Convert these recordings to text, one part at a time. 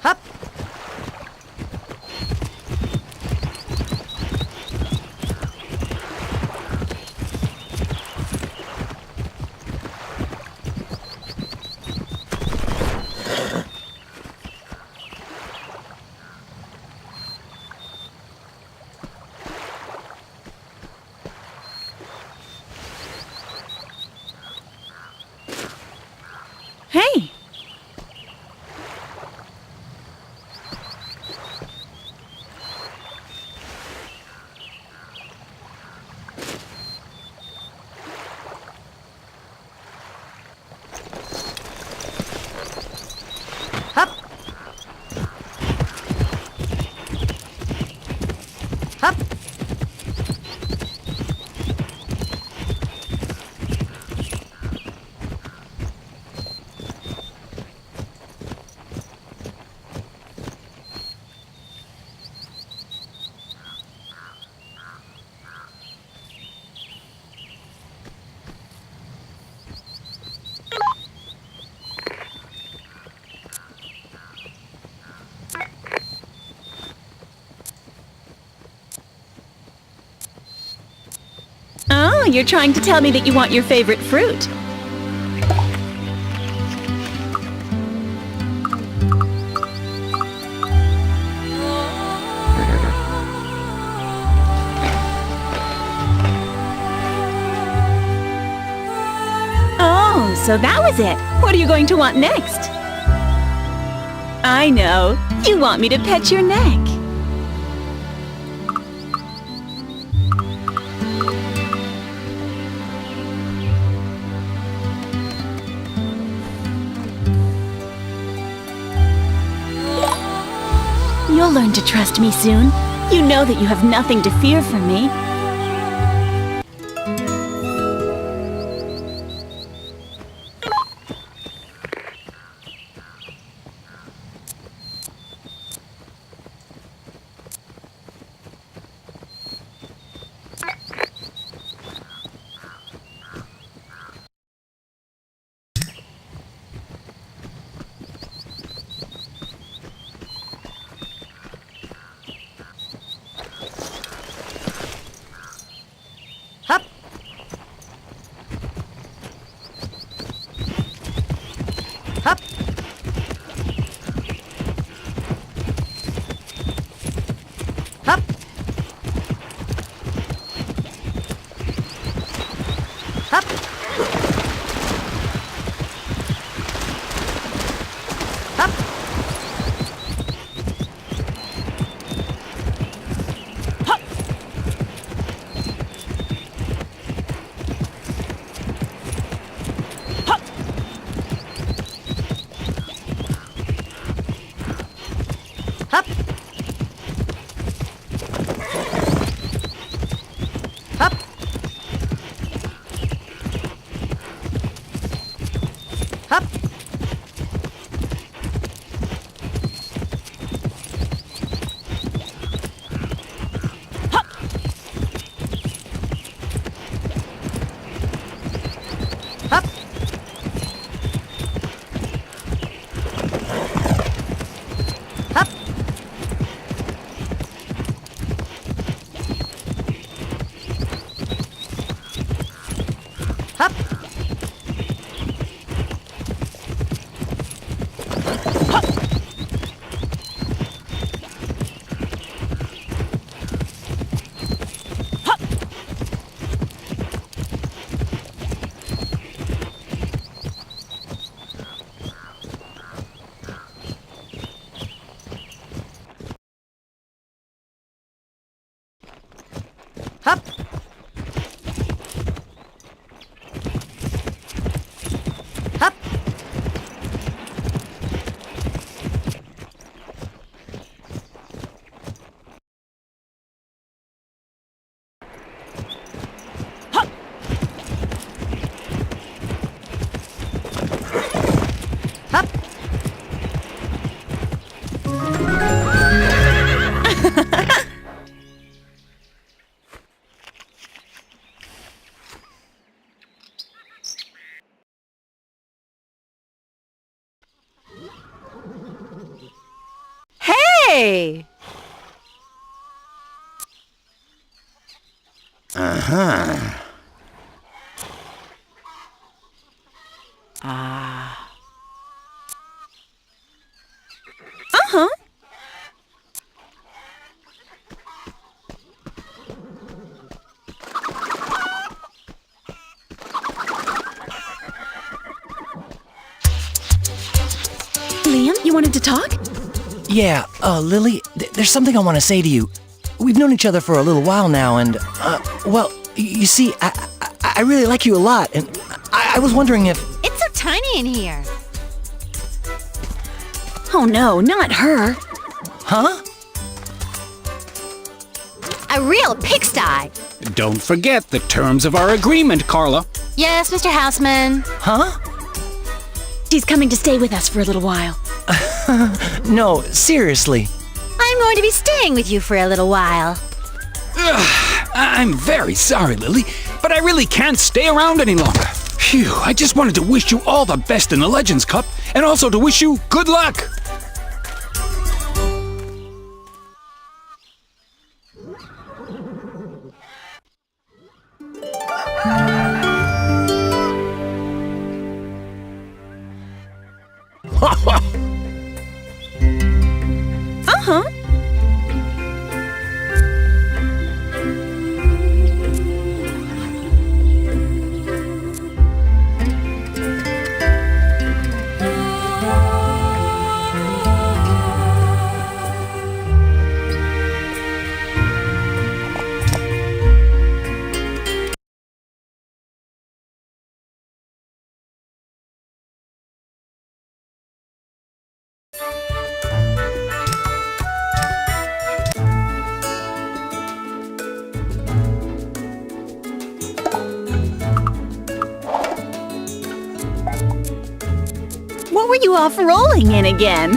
Hup. Hey! Hup. Hup. Oh, you're trying to tell me that you want your favorite fruit. Oh, so that was it. What are you going to want next? I know. You want me to pet your neck. You'll learn to trust me soon. You know that you have nothing to fear from me. Hup. Hup. Hup. Hup. Hup. Hup. Hup. Hup. Hup. Hup. Hey! Uh-huh. Uh-huh. Liam, you wanted to talk? Yeah, Lily, there's something I want to say to you. We've known each other for a little while now, and, well, you see, I really like you a lot, and I was wondering if... It's so tiny in here. Oh no, not her. Huh? A real pigsty. Don't forget the terms of our agreement, Carla. Yes, Mr. Houseman. Huh? She's coming to stay with us for a little while. No, seriously. I'm going to be staying with you for a little while. I'm very sorry, Lily, but I really can't stay around any longer. Phew, I just wanted to wish you all the best in the Legends Cup, and also to wish you good luck. Uh-huh. What were you off rolling in again?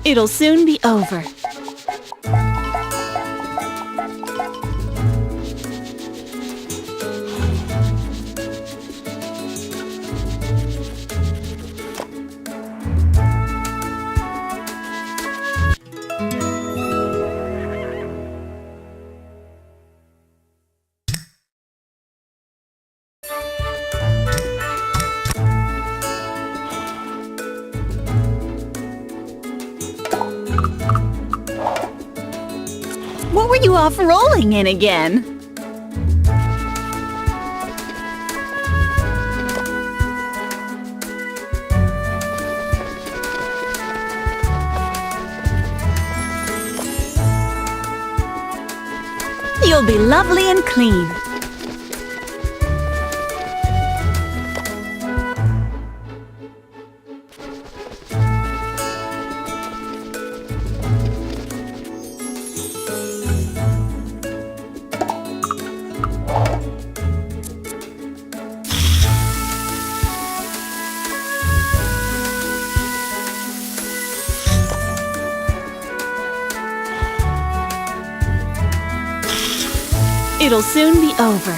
It'll soon be over. What were you off rolling in again? You'll be lovely and clean. It'll soon be over.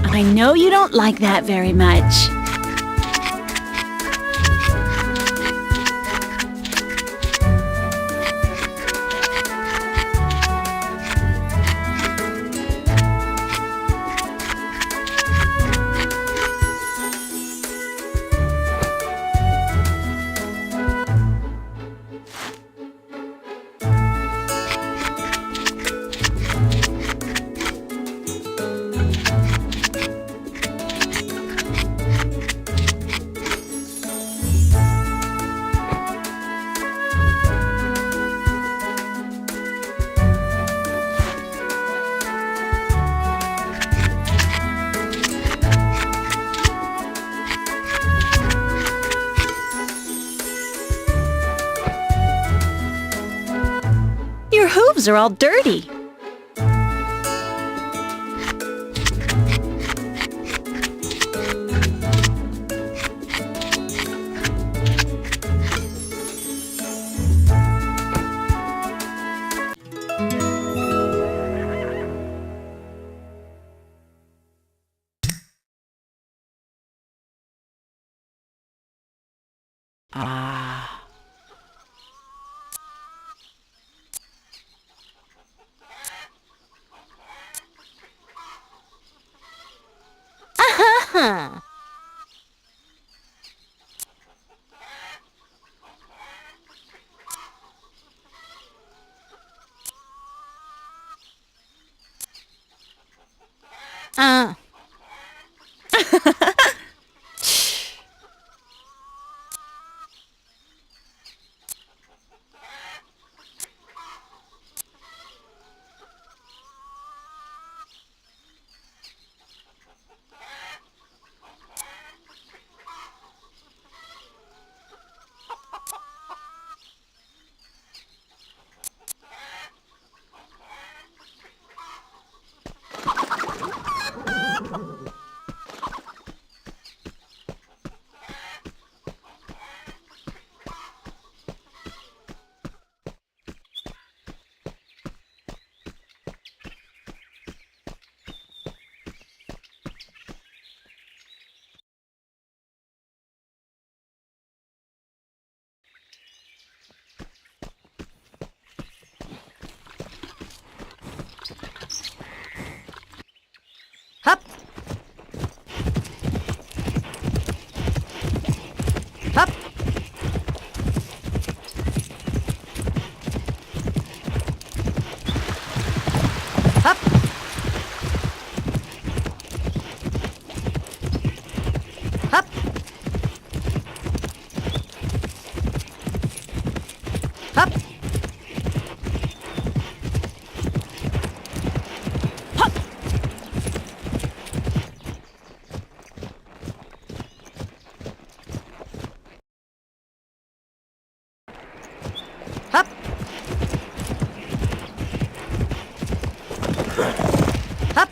I know you don't like that very much. Your hooves are all dirty. Huh. Uh. Hup. Hup. Hup. Hup. Hup. Hup. Hup.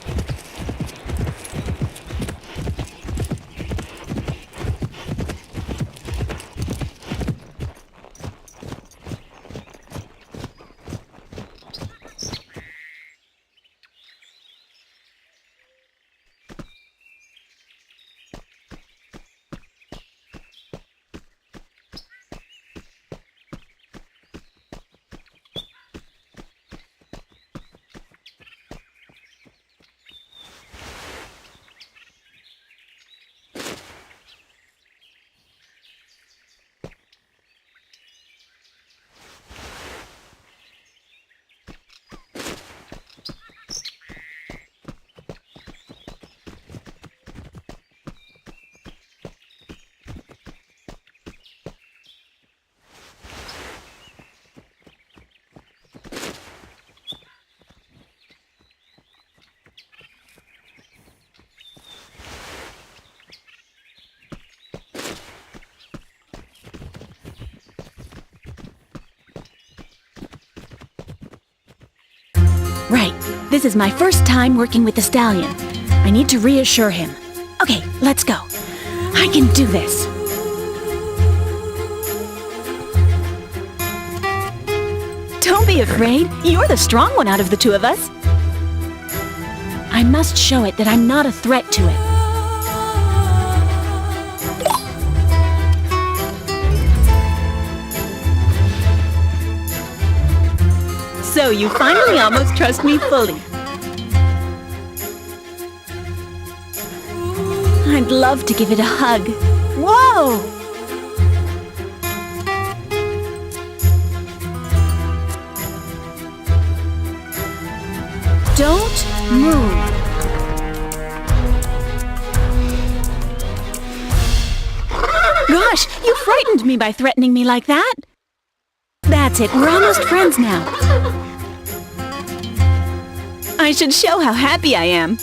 Right. This is my first time working with the stallion. I need to reassure him. Okay, let's go. I can do this. Don't be afraid. You're the strong one out of the two of us. I must show it that I'm not a threat to it. So you finally almost trust me fully. I'd love to give it a hug. Whoa! Don't move. Gosh, you frightened me by threatening me like that. That's it, we're almost friends now. I should show how happy I am.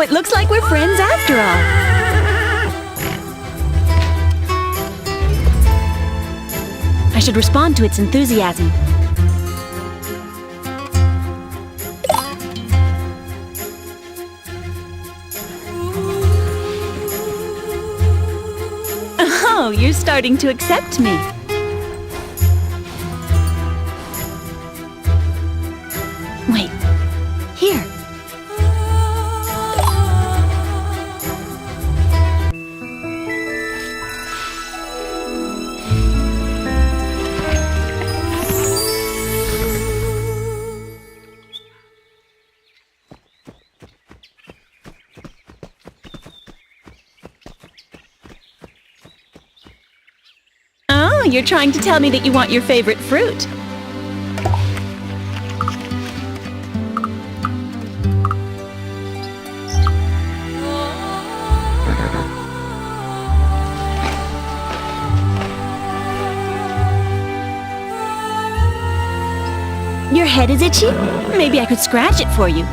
it looks like we're friends after all. I should respond to its enthusiasm. Oh, you're starting to accept me. Wait, here. Oh, you're trying to tell me that you want your favorite fruit. Your head is itchy? Maybe I could scratch it for you.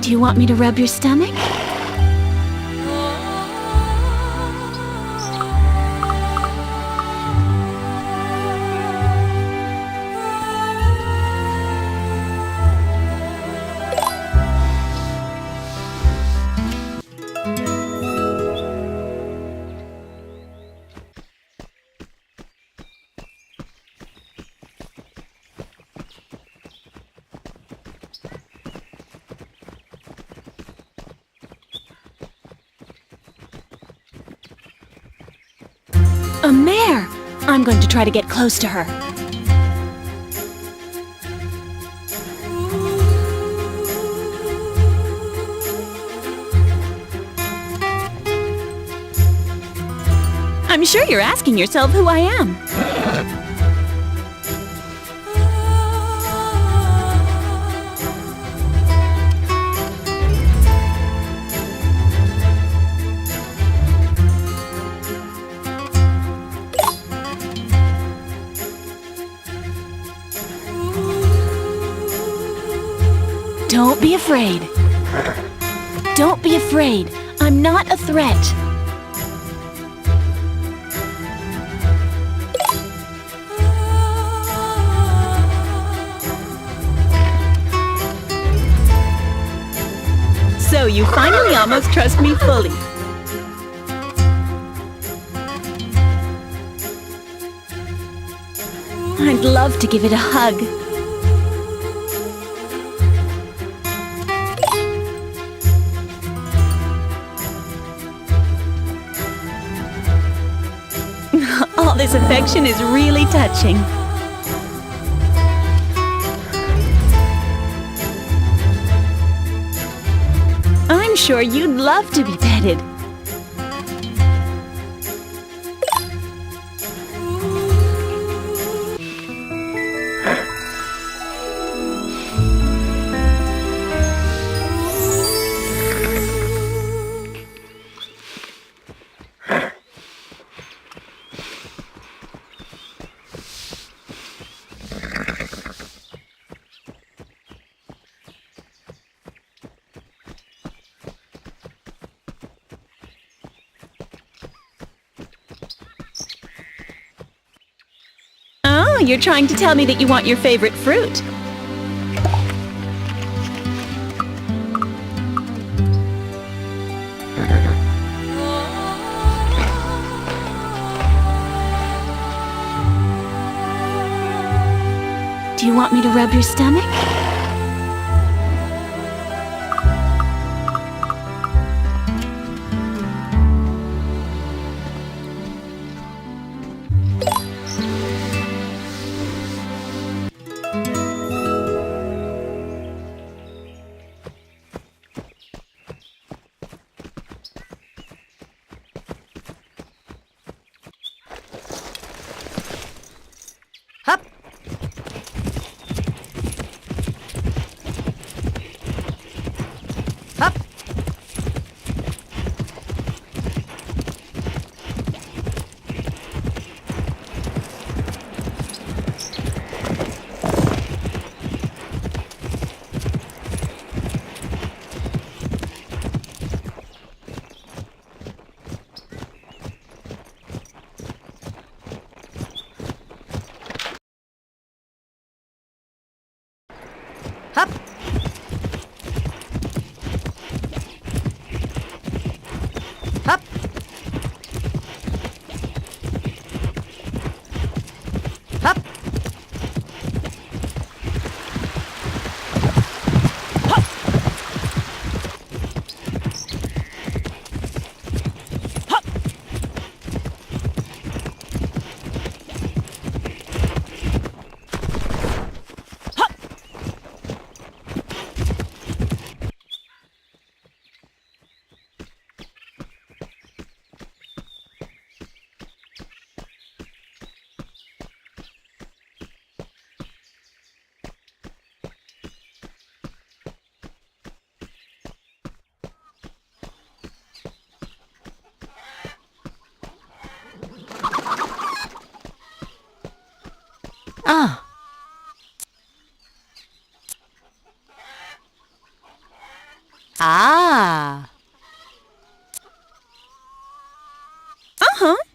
Do you want me to rub your stomach? A mare! I'm going to try to get close to her. I'm sure you're asking yourself who I am. Don't be afraid. Don't be afraid. I'm not a threat. So you finally almost trust me fully. I'd love to give it a hug. All this affection is really touching. I'm sure you'd love to be petted. Oh, you're trying to tell me that you want your favorite fruit. Do you want me to rub your stomach? Hup. Hop. Hop. Ah. Ah. Uh-huh.